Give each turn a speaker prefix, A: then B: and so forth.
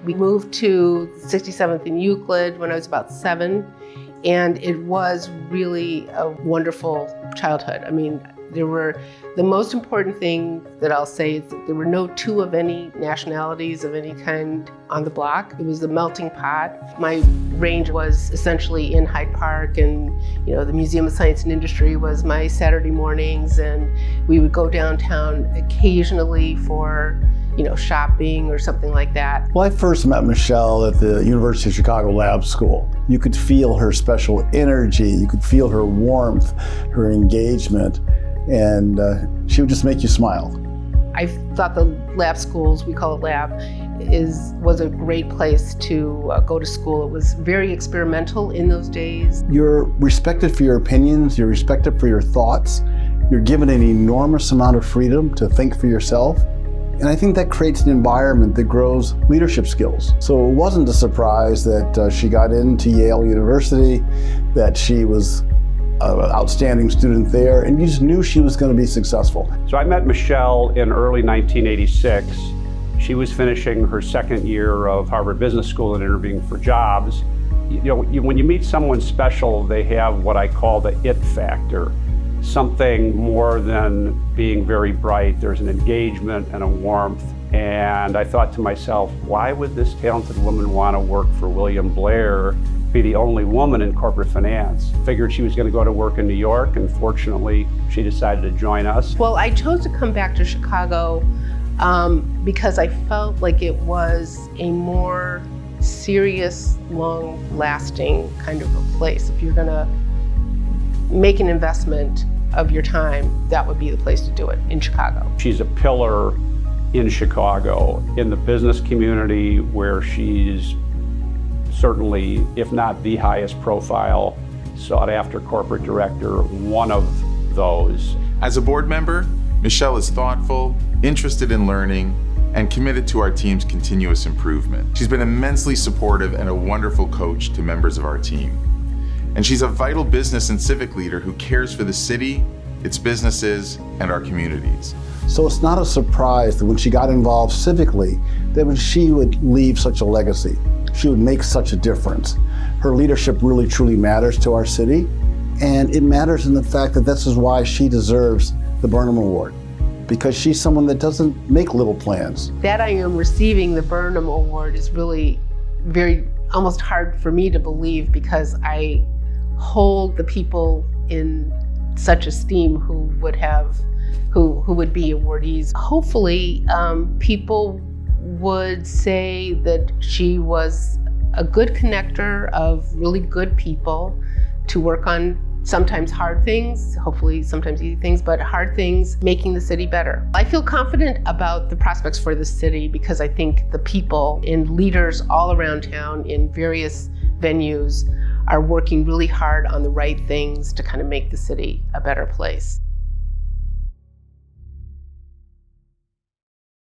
A: We moved to 67th and Euclid when I was about 7, and it was really a wonderful childhood. I mean, the most important thing that I'll say is that there were no 2 of any nationalities of any kind on the block. It was a melting pot. My range was essentially in Hyde Park, and the Museum of Science and Industry was my Saturday mornings, and we would go downtown occasionally for shopping or something like that.
B: Well, I first met Michelle at the University of Chicago Lab School. You could feel her special energy, you could feel her warmth, her engagement, and she would just make you smile.
A: I thought the lab schools, we call it lab, was a great place to go to school. It was very experimental in those days.
B: You're respected for your opinions, you're respected for your thoughts, you're given an enormous amount of freedom to think for yourself. And I think that creates an environment that grows leadership skills. So it wasn't a surprise that she got into Yale University, that she was an outstanding student there, and you just knew she was going to be successful.
C: So I met Michelle in early 1986. She was finishing her second year of Harvard Business School and interviewing for jobs. When you meet someone special, they have what I call the it factor. Something more than being very bright. There's an engagement and a warmth. And I thought to myself, why would this talented woman want to work for William Blair, be the only woman in corporate finance? Figured she was going to go to work in New York, and fortunately, she decided to join us.
A: Well, I chose to come back to Chicago because I felt like it was a more serious, long-lasting kind of a place. If you're going to make an investment of your time, that would be the place to do it, in Chicago.
C: She's a pillar in Chicago, in the business community, where she's certainly, if not the highest profile, sought after corporate director, one of those.
D: As a board member, Michelle is thoughtful, interested in learning, and committed to our team's continuous improvement. She's been immensely supportive and a wonderful coach to members of our team. And she's a vital business and civic leader who cares for the city, its businesses, and our communities.
B: So it's not a surprise that when she got involved civically, that she would leave such a legacy. She would make such a difference. Her leadership really truly matters to our city, and it matters in the fact that this is why she deserves the Burnham Award, because she's someone that doesn't make little plans.
A: That I am receiving the Burnham Award is really almost hard for me to believe, because I hold the people in such esteem who would be awardees. Hopefully, people would say that she was a good connector of really good people to work on sometimes hard things, hopefully sometimes easy things, but hard things, making the city better. I feel confident about the prospects for the city because I think the people and leaders all around town in various venues are working really hard on the right things to kind of make the city a better place.